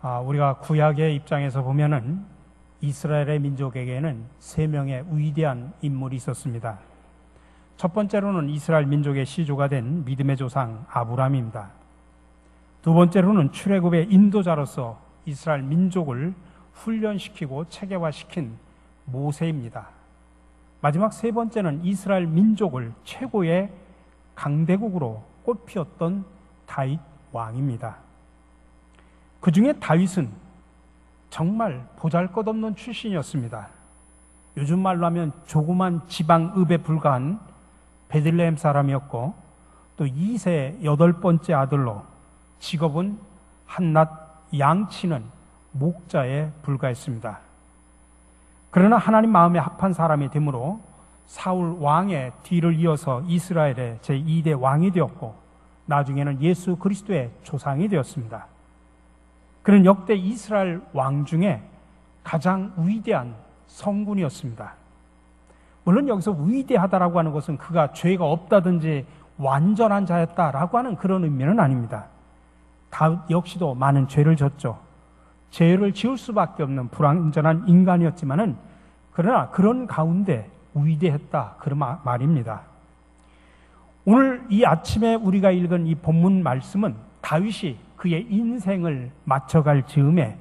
우리가 구약의 입장에서 보면은 이스라엘의 민족에게는 세 명의 위대한 인물이 있었습니다. 첫 번째로는 이스라엘 민족의 시조가 된 믿음의 조상 아브라함입니다. 두 번째로는 출애굽의 인도자로서 이스라엘 민족을 훈련시키고 체계화시킨 모세입니다. 마지막 세 번째는 이스라엘 민족을 최고의 강대국으로 꽃피웠던 다윗 왕입니다. 그 중에 다윗은 정말 보잘것없는 출신이었습니다. 요즘 말로 하면 조그만 지방읍에 불과한 베들레헴 사람이었고, 또 2세 8번째 아들로 직업은 한낱 양치는 목자에 불과했습니다. 그러나 하나님 마음에 합한 사람이 되므로 사울 왕의 뒤를 이어서 이스라엘의 제2대 왕이 되었고, 나중에는 예수 그리스도의 조상이 되었습니다. 그는 역대 이스라엘 왕 중에 가장 위대한 성군이었습니다. 물론 여기서 위대하다라고 하는 것은 그가 죄가 없다든지 완전한 자였다라고 하는 그런 의미는 아닙니다. 다윗 역시도 많은 죄를 졌죠. 죄를 지을 수밖에 없는 불완전한 인간이었지만은, 그러나 그런 가운데 위대했다, 그런 말입니다. 오늘 이 아침에 우리가 읽은 이 본문 말씀은 다윗이 그의 인생을 맞춰갈 즈음에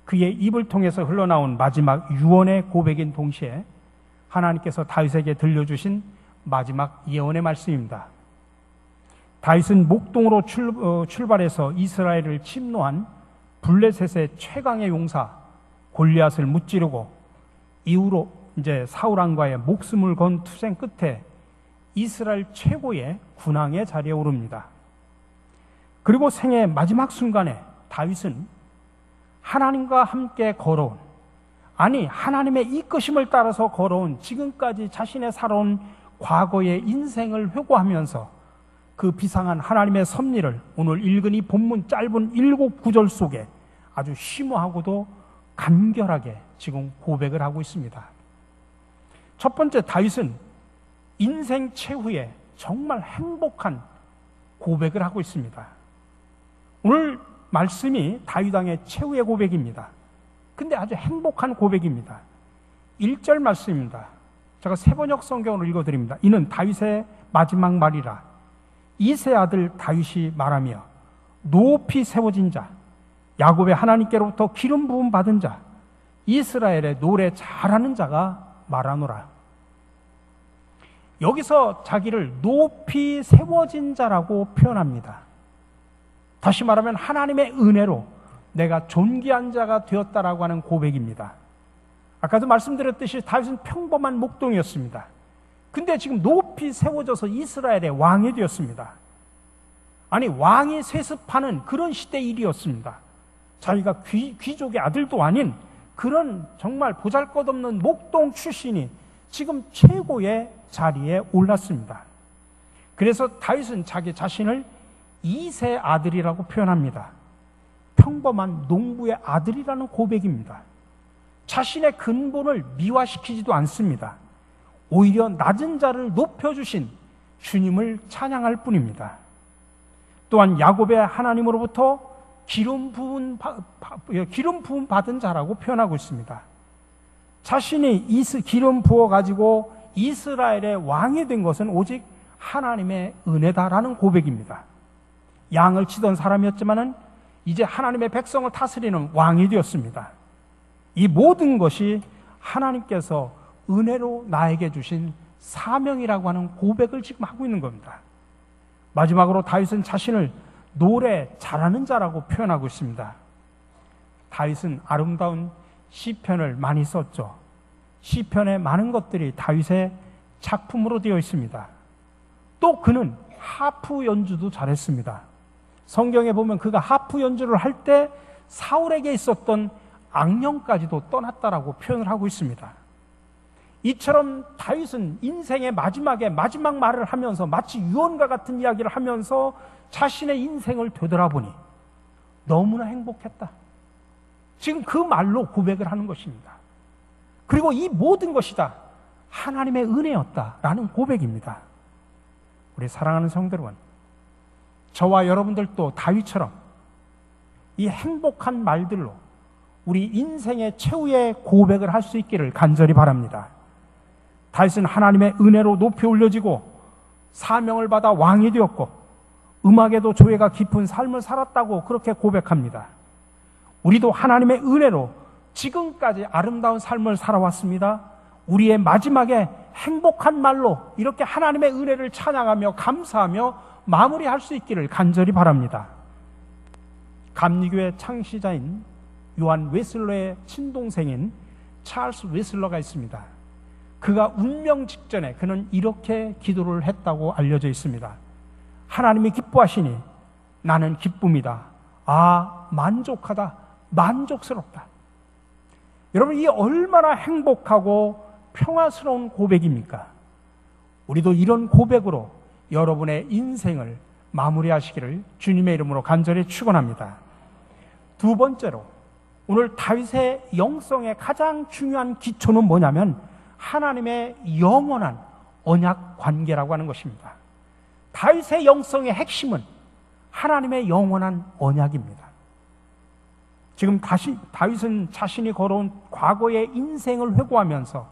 그의 입을 통해서 흘러나온 마지막 유언의 고백인 동시에 하나님께서 다윗에게 들려주신 마지막 예언의 말씀입니다. 다윗은 목동으로 출발해서 이스라엘을 침노한 블레셋의 최강의 용사 골리앗을 무찌르고, 이후로 이제 사울 왕과의 목숨을 건 투쟁 끝에 이스라엘 최고의 군왕의 자리에 오릅니다. 그리고 생애의 마지막 순간에 다윗은 하나님과 함께 걸어온, 하나님의 이끄심을 따라서 걸어온 지금까지 자신의 살아온 과거의 인생을 회고하면서 그 비상한 하나님의 섭리를 오늘 읽은 이 본문 짧은 7구절 속에 아주 심오하고도 간결하게 지금 고백을 하고 있습니다. 첫 번째, 다윗은 인생 최후에 정말 행복한 고백을 하고 있습니다. 오늘 말씀이 다윗 왕의 최후의 고백입니다. 근데 아주 행복한 고백입니다. 1절 말씀입니다. 제가 세번역 성경으로 읽어드립니다. 이는 다윗의 마지막 말이라. 이세 아들 다윗이 말하며 높이 세워진 자, 야곱의 하나님께로부터 기름 부음 받은 자, 이스라엘의 노래 잘하는 자가 말하노라. 여기서 자기를 높이 세워진 자라고 표현합니다. 다시 말하면 하나님의 은혜로 내가 존귀한 자가 되었다라고 하는 고백입니다. 아까도 말씀드렸듯이 다윗은 평범한 목동이었습니다. 근데 지금 높이 세워져서 이스라엘의 왕이 되었습니다. 왕이 세습하는 그런 시대 일이었습니다. 자기가 귀족의 아들도 아닌 그런 정말 보잘것없는 목동 출신이 지금 최고의 자리에 올랐습니다. 그래서 다윗은 자기 자신을 2세 아들이라고 표현합니다. 평범한 농부의 아들이라는 고백입니다. 자신의 근본을 미화시키지도 않습니다. 오히려 낮은 자를 높여주신 주님을 찬양할 뿐입니다. 또한 야곱의 하나님으로부터 기름 부음 받은 자라고 표현하고 있습니다. 자신이 기름 부어가지고 이스라엘의 왕이 된 것은 오직 하나님의 은혜다라는 고백입니다. 양을 치던 사람이었지만은 이제 하나님의 백성을 다스리는 왕이 되었습니다. 이 모든 것이 하나님께서 은혜로 나에게 주신 사명이라고 하는 고백을 지금 하고 있는 겁니다. 마지막으로 다윗은 자신을 노래 잘하는 자라고 표현하고 있습니다. 다윗은 아름다운 시편을 많이 썼죠. 시편의 많은 것들이 다윗의 작품으로 되어 있습니다. 또 그는 하프 연주도 잘했습니다. 성경에 보면 그가 하프 연주를 할 때 사울에게 있었던 악령까지도 떠났다라고 표현을 하고 있습니다. 이처럼 다윗은 인생의 마지막에 마지막 말을 하면서 마치 유언과 같은 이야기를 하면서 자신의 인생을 되돌아보니 너무나 행복했다. 지금 그 말로 고백을 하는 것입니다. 그리고 이 모든 것이 다 하나님의 은혜였다라는 고백입니다. 우리 사랑하는 성도 여러분, 저와 여러분들도 다윗처럼 이 행복한 말들로 우리 인생의 최후의 고백을 할 수 있기를 간절히 바랍니다. 다윗은 하나님의 은혜로 높이 올려지고 사명을 받아 왕이 되었고 음악에도 조예가 깊은 삶을 살았다고 그렇게 고백합니다. 우리도 하나님의 은혜로 지금까지 아름다운 삶을 살아왔습니다. 우리의 마지막에 행복한 말로 이렇게 하나님의 은혜를 찬양하며 감사하며 마무리할 수 있기를 간절히 바랍니다. 감리교의 창시자인 요한 웨슬러의 친동생인 찰스 웨슬러가 있습니다. 그가 운명 직전에 그는 이렇게 기도를 했다고 알려져 있습니다. 하나님이 기뻐하시니 나는 기쁨이다. 만족하다. 만족스럽다. 여러분, 이 얼마나 행복하고 평화스러운 고백입니까? 우리도 이런 고백으로 여러분의 인생을 마무리하시기를 주님의 이름으로 간절히 축원합니다. 두 번째로, 오늘 다윗의 영성의 가장 중요한 기초는 뭐냐면 하나님의 영원한 언약 관계라고 하는 것입니다. 다윗의 영성의 핵심은 하나님의 영원한 언약입니다. 지금 다윗은 자신이 걸어온 과거의 인생을 회고하면서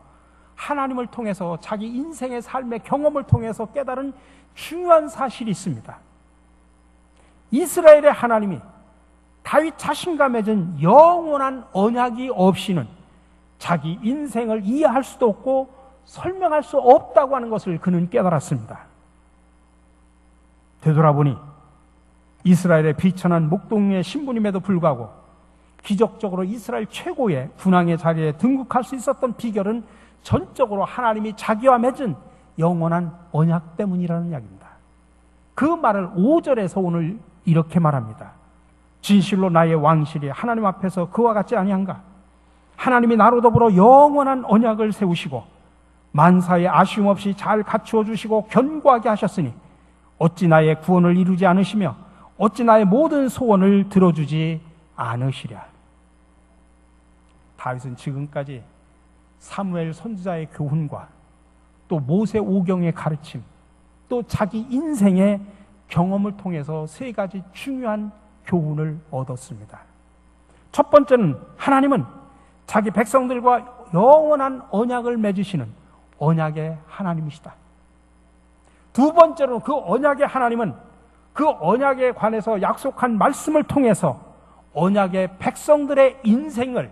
하나님을 통해서 자기 인생의 삶의 경험을 통해서 깨달은 중요한 사실이 있습니다. 이스라엘의 하나님이 다윗 자신과 맺은 영원한 언약이 없이는 자기 인생을 이해할 수도 없고 설명할 수 없다고 하는 것을 그는 깨달았습니다. 되돌아보니 이스라엘의 비천한 목동의 신부님에도 불구하고 기적적으로 이스라엘 최고의 군왕의 자리에 등극할 수 있었던 비결은 전적으로 하나님이 자기와 맺은 영원한 언약 때문이라는 이야기입니다. 그 말을 5절에서 오늘 이렇게 말합니다. 진실로 나의 왕실이 하나님 앞에서 그와 같지 아니한가? 하나님이 나로 더불어 영원한 언약을 세우시고 만사에 아쉬움 없이 잘 갖추어 주시고 견고하게 하셨으니 어찌 나의 구원을 이루지 않으시며 어찌 나의 모든 소원을 들어주지 않으시랴. 다윗은 지금까지 사무엘 선지자의 교훈과 또 모세 오경의 가르침, 또 자기 인생의 경험을 통해서 세 가지 중요한 교훈을 얻었습니다. 첫 번째는 하나님은 자기 백성들과 영원한 언약을 맺으시는 언약의 하나님이시다. 두 번째로 그 언약의 하나님은 그 언약에 관해서 약속한 말씀을 통해서 언약의 백성들의 인생을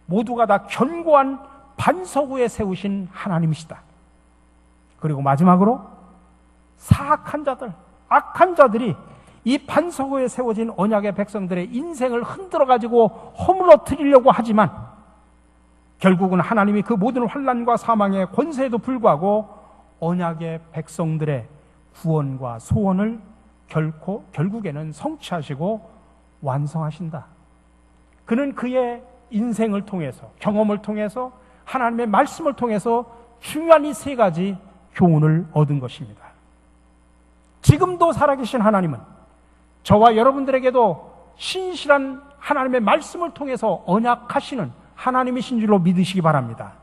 모두가 다 견고한 반석 위에 세우신 하나님이시다. 그리고 마지막으로 사악한 자들, 악한 자들이 이 반석 위에 세워진 언약의 백성들의 인생을 흔들어가지고 허물어뜨리려고 하지만 결국은 하나님이 그 모든 환난과 사망의 권세에도 불구하고 언약의 백성들의 구원과 소원을 결국에는 성취하시고 완성하신다. 그는 그의 인생을 통해서, 경험을 통해서, 하나님의 말씀을 통해서 중요한 이 세 가지 교훈을 얻은 것입니다. 지금도 살아계신 하나님은 저와 여러분들에게도 신실한 하나님의 말씀을 통해서 언약하시는 하나님이신 줄로 믿으시기 바랍니다.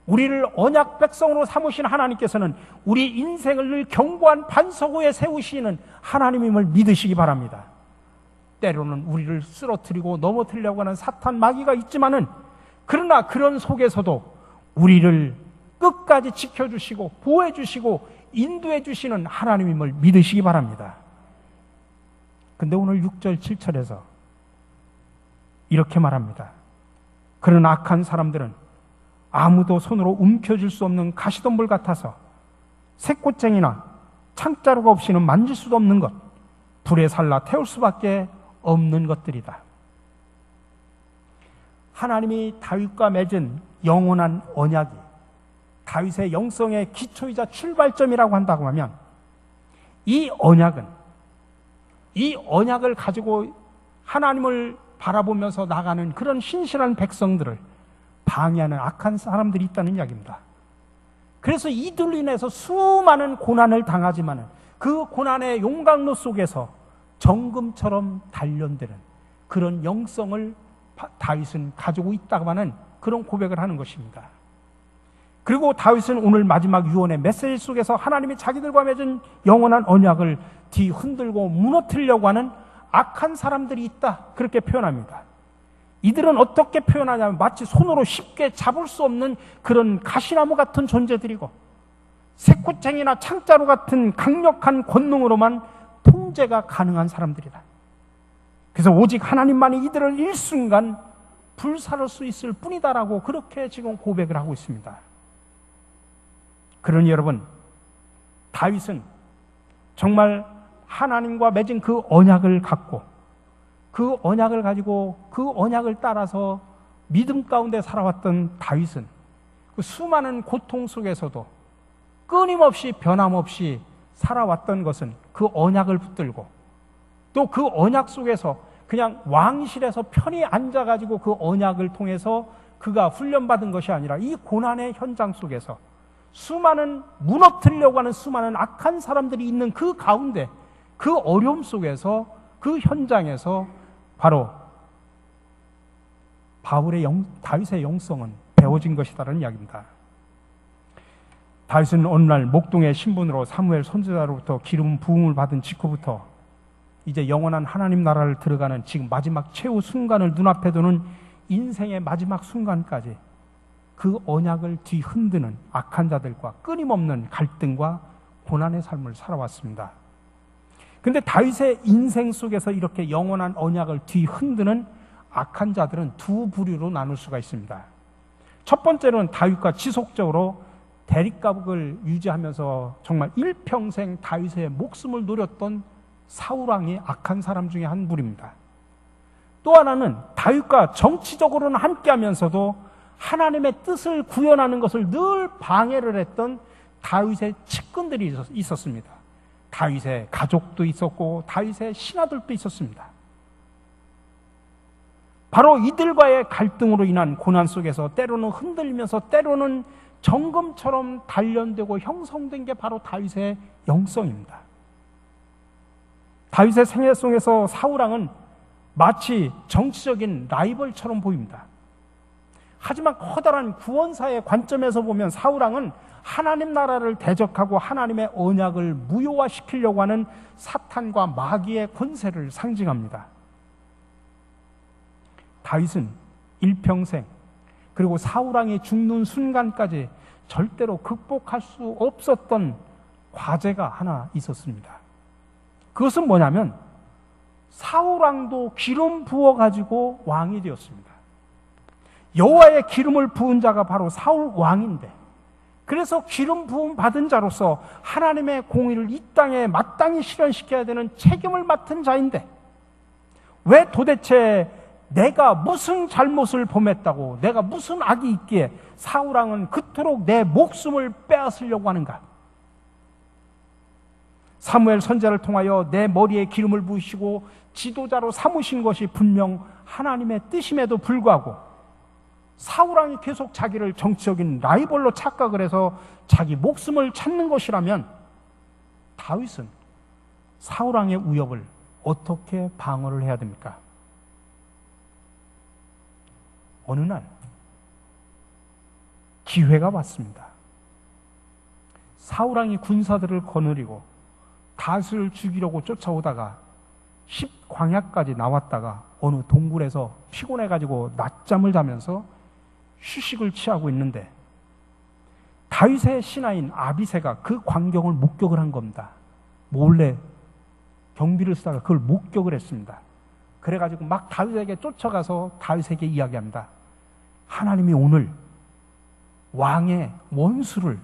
우리를 언약 백성으로 삼으신 하나님께서는 우리 인생을 늘 견고한 반석 위에 세우시는 하나님임을 믿으시기 바랍니다. 때로는 우리를 쓰러뜨리고 넘어뜨리려고 하는 사탄 마귀가 있지만은, 그러나 그런 속에서도 우리를 끝까지 지켜주시고 보호해주시고 인도해주시는 하나님임을 믿으시기 바랍니다. 근데 오늘 6절 7절에서 이렇게 말합니다. 그런 악한 사람들은 아무도 손으로 움켜쥘 수 없는 가시덤불 같아서 새꽃쟁이나 창자루가 없이는 만질 수도 없는 것, 불에 살라 태울 수밖에 없는 것들이다. 하나님이 다윗과 맺은 영원한 언약이 다윗의 영성의 기초이자 출발점이라고 한다고 하면, 이 언약을 가지고 하나님을 바라보면서 나가는 그런 신실한 백성들을 방해하는 악한 사람들이 있다는 이야기입니다. 그래서 이들로 인해서 수많은 고난을 당하지만 그 고난의 용광로 속에서 정금처럼 단련되는 그런 영성을 다윗은 가지고 있다고 하는 그런 고백을 하는 것입니다. 그리고 다윗은 오늘 마지막 유언의 메시지 속에서 하나님이 자기들과 맺은 영원한 언약을 뒤흔들고 무너뜨리려고 하는 악한 사람들이 있다, 그렇게 표현합니다. 이들은 어떻게 표현하냐면 마치 손으로 쉽게 잡을 수 없는 그런 가시나무 같은 존재들이고 새꾸쟁이나 창자루 같은 강력한 권능으로만 통제가 가능한 사람들이다. 그래서 오직 하나님만이 이들을 일순간 불사를 수 있을 뿐이다라고 그렇게 지금 고백을 하고 있습니다. 그러니 여러분, 다윗은 정말 하나님과 맺은 그 언약을 갖고 그 언약을 가지고 그 언약을 따라서 믿음 가운데 살아왔던 다윗은 그 수많은 고통 속에서도 끊임없이 변함없이 살아왔던 것은 그 언약을 붙들고 또 그 언약 속에서 그냥 왕실에서 편히 앉아가지고 그 언약을 통해서 그가 훈련받은 것이 아니라 이 고난의 현장 속에서 수많은 무너뜨리려고 하는 수많은 악한 사람들이 있는 그 가운데 그 어려움 속에서 그 현장에서 바로 다윗의 영성은 배워진 것이다라는 이야기입니다. 다윗은 어느 날 목동의 신분으로 사무엘 선지자로부터 기름 부음을 받은 직후부터 이제 영원한 하나님 나라를 들어가는 지금 마지막 최후 순간을 눈앞에 두는 인생의 마지막 순간까지 그 언약을 뒤흔드는 악한 자들과 끊임없는 갈등과 고난의 삶을 살아왔습니다. 그런데 다윗의 인생 속에서 이렇게 영원한 언약을 뒤흔드는 악한 자들은 두 부류로 나눌 수가 있습니다. 첫 번째는 다윗과 지속적으로 대립각을 유지하면서 정말 일평생 다윗의 목숨을 노렸던 사울왕의 악한 사람 중에 한 부류입니다. 또 하나는 다윗과 정치적으로는 함께하면서도 하나님의 뜻을 구현하는 것을 늘 방해를 했던 다윗의 측근들이 있었습니다. 다윗의 가족도 있었고 다윗의 신하들도 있었습니다. 바로 이들과의 갈등으로 인한 고난 속에서 때로는 흔들리면서 때로는 정금처럼 단련되고 형성된 게 바로 다윗의 영성입니다. 다윗의 생애 속에서 사울왕은 마치 정치적인 라이벌처럼 보입니다. 하지만 커다란 구원사의 관점에서 보면 사울왕은 하나님 나라를 대적하고 하나님의 언약을 무효화시키려고 하는 사탄과 마귀의 권세를 상징합니다. 다윗은 일평생 그리고 사울왕이 죽는 순간까지 절대로 극복할 수 없었던 과제가 하나 있었습니다. 그것은 뭐냐면 사울왕도 기름 부어가지고 왕이 되었습니다. 여호와의 기름을 부은 자가 바로 사울왕인데 그래서 기름 부음 받은 자로서 하나님의 공의를 이 땅에 마땅히 실현시켜야 되는 책임을 맡은 자인데 왜 도대체 내가 무슨 잘못을 범했다고 내가 무슨 악이 있기에 사울왕은 그토록 내 목숨을 빼앗으려고 하는가? 사무엘 선지자를 통하여 내 머리에 기름을 부으시고 지도자로 삼으신 것이 분명 하나님의 뜻임에도 불구하고 사울왕이 계속 자기를 정치적인 라이벌로 착각을 해서 자기 목숨을 찾는 것이라면 다윗은 사울왕의 위협을 어떻게 방어를 해야 됩니까? 어느 날 기회가 왔습니다. 사울왕이 군사들을 거느리고 다윗을 죽이려고 쫓아오다가 10광야까지 나왔다가 어느 동굴에서 피곤해가지고 낮잠을 자면서 휴식을 취하고 있는데 다윗의 신하인 아비새가 그 광경을 목격을 한 겁니다. 몰래 경비를 쓰다가 그걸 목격을 했습니다. 그래가지고 막 다윗에게 쫓아가서 다윗에게 이야기합니다. 하나님이 오늘 왕의 원수를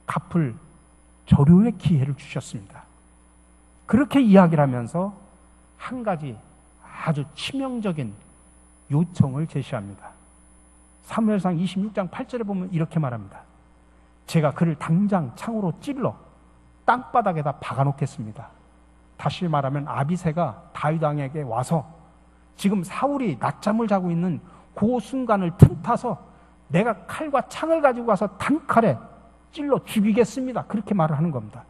갚을 절호의 기회를 주셨습니다. 그렇게 이야기를 하면서 한 가지 아주 치명적인 요청을 제시합니다. 사무엘상 26장 8절에 보면 이렇게 말합니다. 제가 그를 당장 창으로 찔러 땅바닥에다 박아놓겠습니다. 다시 말하면 아비새가 다윗 왕에게 와서 지금 사울이 낮잠을 자고 있는 그 순간을 틈타서 내가 칼과 창을 가지고 와서 단칼에 찔러 죽이겠습니다. 그렇게 말을 하는 겁니다.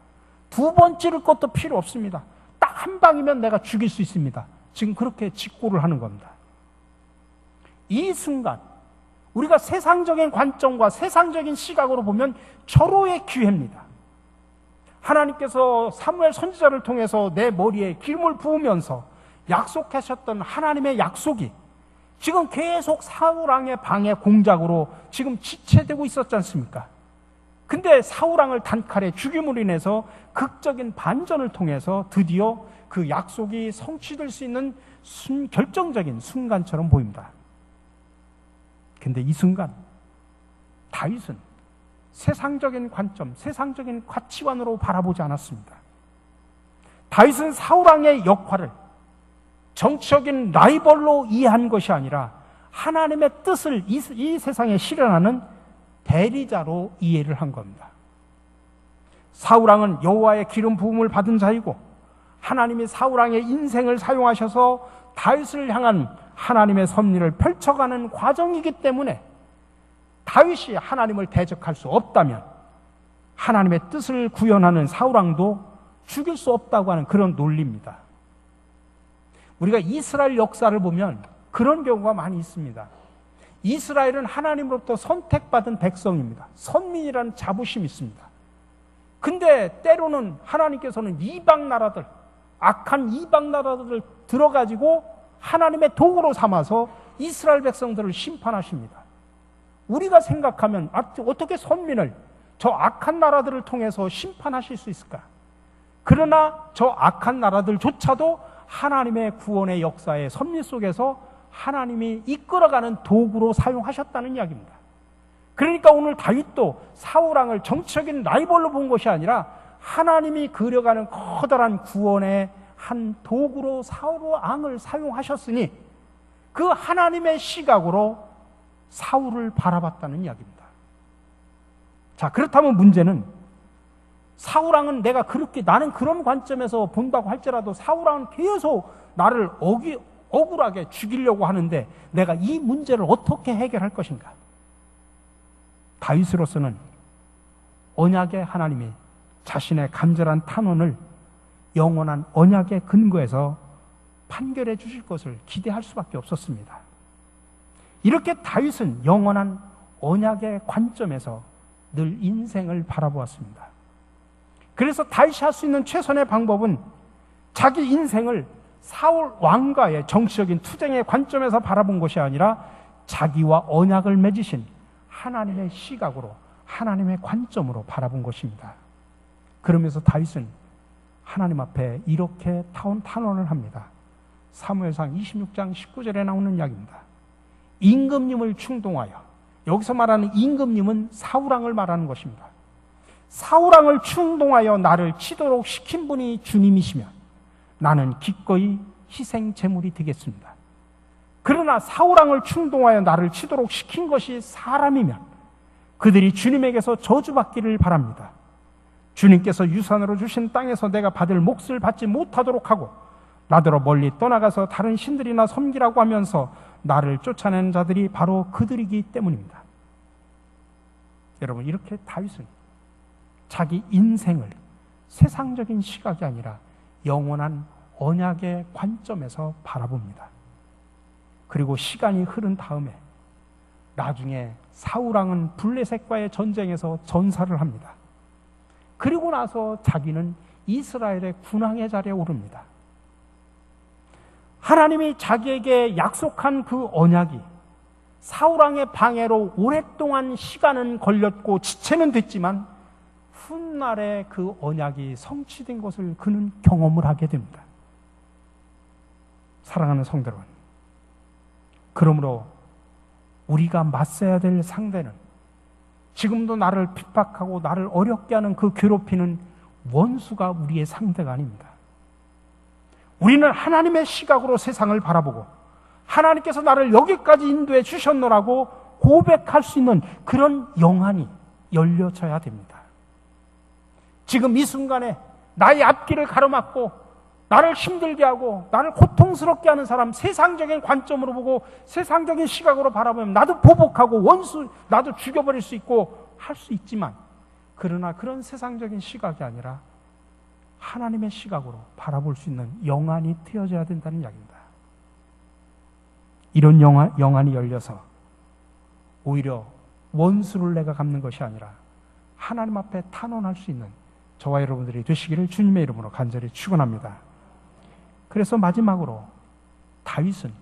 두 번 찌를 것도 필요 없습니다. 딱 한 방이면 내가 죽일 수 있습니다. 지금 그렇게 직고를 하는 겁니다. 이 순간 우리가 세상적인 관점과 세상적인 시각으로 보면 절호의 기회입니다. 하나님께서 사무엘 선지자를 통해서 내 머리에 기름을 부으면서 약속하셨던 하나님의 약속이 지금 계속 사울왕의 방해 공작으로 지금 지체되고 있었지 않습니까? 근데 사울왕을 단칼에 죽임으로 인해서 극적인 반전을 통해서 드디어 그 약속이 성취될 수 있는 결정적인 순간처럼 보입니다. 근데 이 순간 다윗은 세상적인 관점, 세상적인 가치관으로 바라보지 않았습니다. 다윗은 사울왕의 역할을 정치적인 라이벌로 이해한 것이 아니라 하나님의 뜻을 이 세상에 실현하는 대리자로 이해를 한 겁니다. 사울왕은 여호와의 기름 부음을 받은 자이고 하나님이 사울왕의 인생을 사용하셔서 다윗을 향한 하나님의 섭리를 펼쳐가는 과정이기 때문에 다윗이 하나님을 대적할 수 없다면 하나님의 뜻을 구현하는 사울왕도 죽일 수 없다고 하는 그런 논리입니다. 우리가 이스라엘 역사를 보면 그런 경우가 많이 있습니다. 이스라엘은 하나님으로부터 선택받은 백성입니다. 선민이라는 자부심이 있습니다. 근데 때로는 하나님께서는 이방 나라들, 악한 이방 나라들을 들어가지고 하나님의 도구로 삼아서 이스라엘 백성들을 심판하십니다. 우리가 생각하면 어떻게 선민을 저 악한 나라들을 통해서 심판하실 수 있을까? 그러나 저 악한 나라들조차도 하나님의 구원의 역사의 섭리 속에서 하나님이 이끌어가는 도구로 사용하셨다는 이야기입니다. 그러니까 오늘 다윗도 사울왕을 정치적인 라이벌로 본 것이 아니라 하나님이 그려가는 커다란 구원의 한 도구로 사울왕을 사용하셨으니 그 하나님의 시각으로 사울을 바라봤다는 이야기입니다. 자, 그렇다면 문제는 사울왕은 나는 그런 관점에서 본다고 할지라도 사울왕은 계속 나를 억울하게 죽이려고 하는데 내가 이 문제를 어떻게 해결할 것인가? 다윗으로서는 언약의 하나님이 자신의 간절한 탄원을 영원한 언약의 근거에서 판결해 주실 것을 기대할 수밖에 없었습니다. 이렇게 다윗은 영원한 언약의 관점에서 늘 인생을 바라보았습니다. 그래서 다윗이 할 수 있는 최선의 방법은 자기 인생을 사울 왕과의 정치적인 투쟁의 관점에서 바라본 것이 아니라 자기와 언약을 맺으신 하나님의 시각으로, 하나님의 관점으로 바라본 것입니다. 그러면서 다윗은 하나님 앞에 이렇게 탄원을 합니다. 사무엘상 26장 19절에 나오는 이야기입니다. 임금님을 충동하여, 여기서 말하는 임금님은 사울왕을 말하는 것입니다. 사울왕을 충동하여 나를 치도록 시킨 분이 주님이시면 나는 기꺼이 희생 제물이 되겠습니다. 그러나 사울왕을 충동하여 나를 치도록 시킨 것이 사람이면 그들이 주님에게서 저주받기를 바랍니다. 주님께서 유산으로 주신 땅에서 내가 받을 몫을 받지 못하도록 하고 나더러 멀리 떠나가서 다른 신들이나 섬기라고 하면서 나를 쫓아내는 자들이 바로 그들이기 때문입니다. 여러분, 이렇게 다윗은 자기 인생을 세상적인 시각이 아니라 영원한 언약의 관점에서 바라봅니다. 그리고 시간이 흐른 다음에 나중에 사울왕은 블레셋과의 전쟁에서 전사를 합니다. 그리고 나서 자기는 이스라엘의 군왕의 자리에 오릅니다. 하나님이 자기에게 약속한 그 언약이 사울왕의 방해로 오랫동안 시간은 걸렸고 지체는 됐지만 훗날에 그 언약이 성취된 것을 그는 경험을 하게 됩니다. 사랑하는 성도 여러분, 그러므로 우리가 맞서야 될 상대는 지금도 나를 핍박하고 나를 어렵게 하는 그 괴롭히는 원수가 우리의 상대가 아닙니다. 우리는 하나님의 시각으로 세상을 바라보고 하나님께서 나를 여기까지 인도해 주셨노라고 고백할 수 있는 그런 영안이 열려져야 됩니다. 지금 이 순간에 나의 앞길을 가로막고 나를 힘들게 하고 나를 고통스럽게 하는 사람, 세상적인 관점으로 보고 세상적인 시각으로 바라보면 나도 보복하고 원수, 나도 죽여버릴 수 있고 할 수 있지만, 그러나 그런 세상적인 시각이 아니라 하나님의 시각으로 바라볼 수 있는 영안이 트여져야 된다는 이야기입니다. 이런 영안이 열려서 오히려 원수를 내가 갚는 것이 아니라 하나님 앞에 탄원할 수 있는 저와 여러분들이 되시기를 주님의 이름으로 간절히 축원합니다. 그래서 마지막으로 다윗은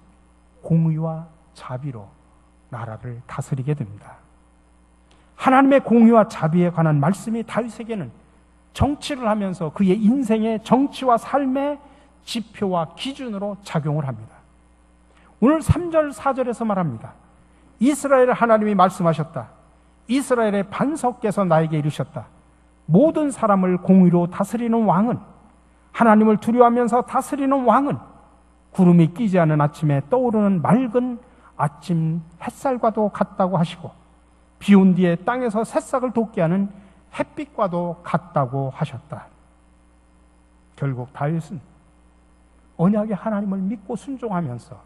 공의와 자비로 나라를 다스리게 됩니다. 하나님의 공의와 자비에 관한 말씀이 다윗에게는 정치를 하면서 그의 인생의 정치와 삶의 지표와 기준으로 작용을 합니다. 오늘 3절 4절에서 말합니다. 이스라엘 하나님이 말씀하셨다. 이스라엘의 반석께서 나에게 이르셨다. 모든 사람을 공의로 다스리는 왕은, 하나님을 두려워하면서 다스리는 왕은 구름이 끼지 않은 아침에 떠오르는 맑은 아침 햇살과도 같다고 하시고 비 온 뒤에 땅에서 새싹을 돋게 하는 햇빛과도 같다고 하셨다. 결국 다윗은 언약의 하나님을 믿고 순종하면서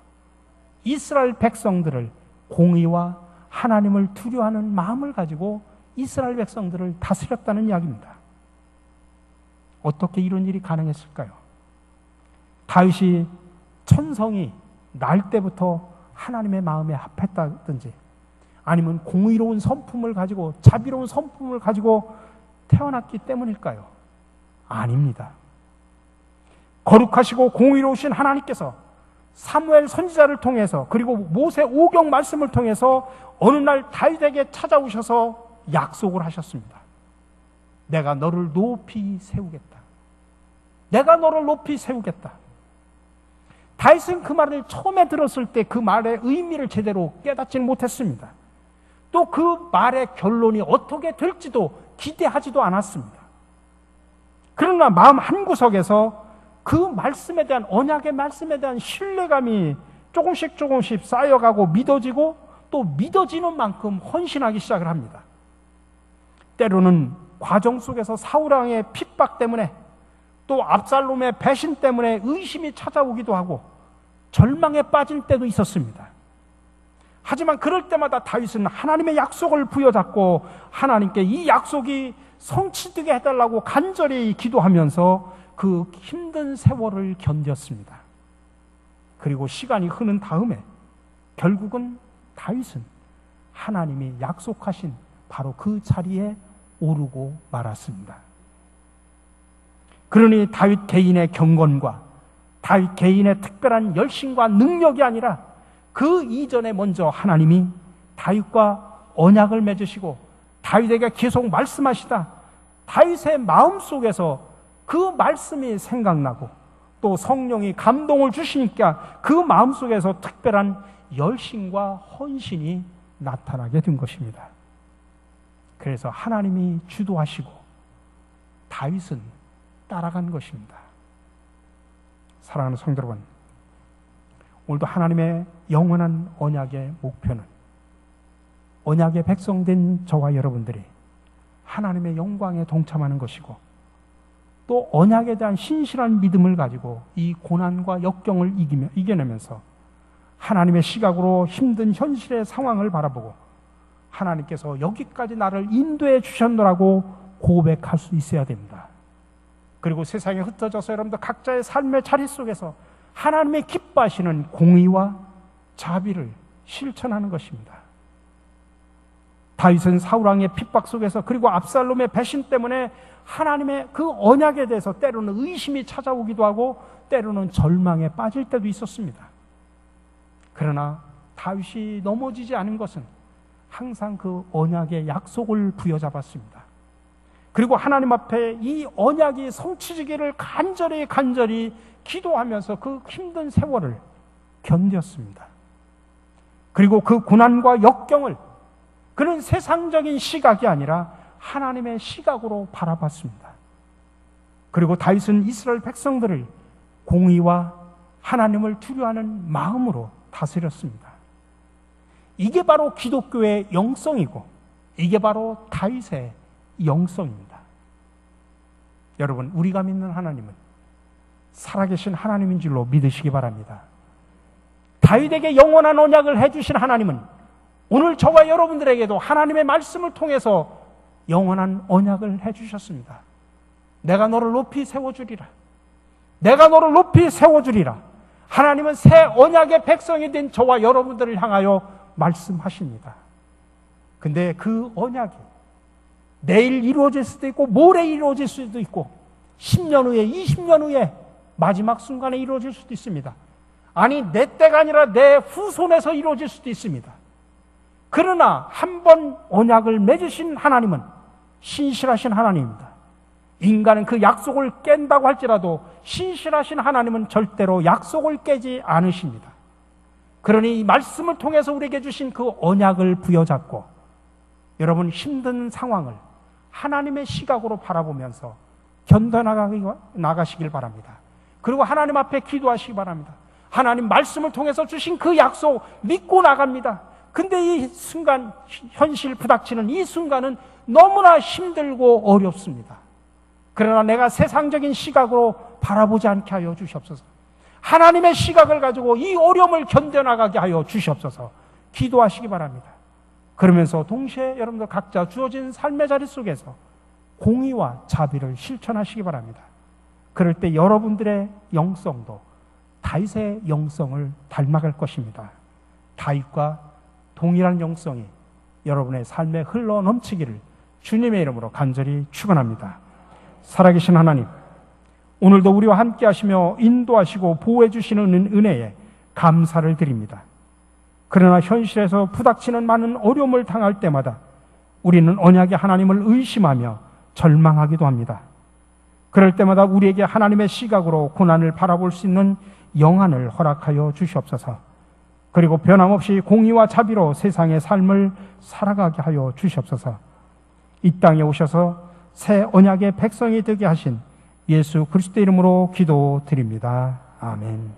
이스라엘 백성들을 공의와 하나님을 두려워하는 마음을 가지고 이스라엘 백성들을 다스렸다는 이야기입니다. 어떻게 이런 일이 가능했을까요? 다윗이 천성이 날 때부터 하나님의 마음에 합했다든지 아니면 공의로운 성품을 가지고 자비로운 성품을 가지고 태어났기 때문일까요? 아닙니다. 거룩하시고 공의로우신 하나님께서 사무엘 선지자를 통해서 그리고 모세 오경 말씀을 통해서 어느 날 다윗에게 찾아오셔서 약속을 하셨습니다. 내가 너를 높이 세우겠다. 내가 너를 높이 세우겠다. 다윗은 그 말을 처음에 들었을 때 그 말의 의미를 제대로 깨닫지는 못했습니다. 또 그 말의 결론이 어떻게 될지도 기대하지도 않았습니다. 그러나 마음 한구석에서 그 말씀에 대한, 언약의 말씀에 대한 신뢰감이 조금씩 쌓여가고 믿어지고 또 믿어지는 만큼 헌신하기 시작을 합니다. 때로는 과정 속에서 사울왕의 핍박 때문에 또 압살롬의 배신 때문에 의심이 찾아오기도 하고 절망에 빠질 때도 있었습니다. 하지만 그럴 때마다 다윗은 하나님의 약속을 부여잡고 하나님께 이 약속이 성취되게 해달라고 간절히 기도하면서 그 힘든 세월을 견뎠습니다. 그리고 시간이 흐른 다음에 결국은 다윗은 하나님이 약속하신 바로 그 자리에 오르고 말았습니다. 그러니 다윗 개인의 경건과 다윗 개인의 특별한 열심과 능력이 아니라 그 이전에 먼저 하나님이 다윗과 언약을 맺으시고 다윗에게 계속 말씀하시다 다윗의 마음속에서 그 말씀이 생각나고 또 성령이 감동을 주시니까 그 마음속에서 특별한 열심과 헌신이 나타나게 된 것입니다. 그래서 하나님이 주도하시고 다윗은 따라간 것입니다. 사랑하는 성도 여러분, 오늘도 하나님의 영원한 언약의 목표는 언약의 백성된 저와 여러분들이 하나님의 영광에 동참하는 것이고 또 언약에 대한 신실한 믿음을 가지고 이 고난과 역경을 이겨내면서 하나님의 시각으로 힘든 현실의 상황을 바라보고 하나님께서 여기까지 나를 인도해 주셨노라고 고백할 수 있어야 됩니다. 그리고 세상에 흩어져서 여러분들 각자의 삶의 자리 속에서 하나님의 기뻐하시는 공의와 자비를 실천하는 것입니다. 다윗은 사울왕의 핍박 속에서 그리고 압살롬의 배신 때문에 하나님의 그 언약에 대해서 때로는 의심이 찾아오기도 하고 때로는 절망에 빠질 때도 있었습니다. 그러나 다윗이 넘어지지 않은 것은 항상 그 언약의 약속을 부여잡았습니다. 그리고 하나님 앞에 이 언약이 성취되기를 간절히 기도하면서 그 힘든 세월을 견뎠습니다. 그리고 그 고난과 역경을 그는 세상적인 시각이 아니라 하나님의 시각으로 바라봤습니다. 그리고 다윗은 이스라엘 백성들을 공의와 하나님을 두려워하는 마음으로 다스렸습니다. 이게 바로 기독교의 영성이고 이게 바로 다윗의 영성입니다. 여러분, 우리가 믿는 하나님은 살아계신 하나님인 줄로 믿으시기 바랍니다. 다윗에게 영원한 언약을 해주신 하나님은 오늘 저와 여러분들에게도 하나님의 말씀을 통해서 영원한 언약을 해주셨습니다. 내가 너를 높이 세워주리라. 내가 너를 높이 세워주리라. 하나님은 새 언약의 백성이 된 저와 여러분들을 향하여 말씀하십니다. 근데 그 언약이 내일 이루어질 수도 있고 모레 이루어질 수도 있고 10년 후에 20년 후에 마지막 순간에 이루어질 수도 있습니다. 아니 내 때가 아니라 내 후손에서 이루어질 수도 있습니다. 그러나 한 번 언약을 맺으신 하나님은 신실하신 하나님입니다. 인간은 그 약속을 깬다고 할지라도 신실하신 하나님은 절대로 약속을 깨지 않으십니다. 그러니 이 말씀을 통해서 우리에게 주신 그 언약을 부여잡고 여러분 힘든 상황을 하나님의 시각으로 바라보면서 견뎌나가시길 바랍니다. 그리고 하나님 앞에 기도하시기 바랍니다. 하나님 말씀을 통해서 주신 그 약속 믿고 나갑니다. 근데 이 순간, 현실 부닥치는 이 순간은 너무나 힘들고 어렵습니다. 그러나 내가 세상적인 시각으로 바라보지 않게 하여 주시옵소서. 하나님의 시각을 가지고 이 어려움을 견뎌나가게 하여 주시옵소서. 기도하시기 바랍니다. 그러면서 동시에 여러분들 각자 주어진 삶의 자리 속에서 공의와 자비를 실천하시기 바랍니다. 그럴 때 여러분들의 영성도 다윗의 영성을 닮아갈 것입니다. 다윗과 동일한 영성이 여러분의 삶에 흘러 넘치기를 주님의 이름으로 간절히 축원합니다. 살아계신 하나님, 오늘도 우리와 함께 하시며 인도하시고 보호해 주시는 은혜에 감사를 드립니다. 그러나 현실에서 부닥치는 많은 어려움을 당할 때마다 우리는 언약의 하나님을 의심하며 절망하기도 합니다. 그럴 때마다 우리에게 하나님의 시각으로 고난을 바라볼 수 있는 영안을 허락하여 주시옵소서. 그리고 변함없이 공의와 자비로 세상의 삶을 살아가게 하여 주시옵소서. 이 땅에 오셔서 새 언약의 백성이 되게 하신 예수 그리스도 이름으로 기도드립니다. 아멘.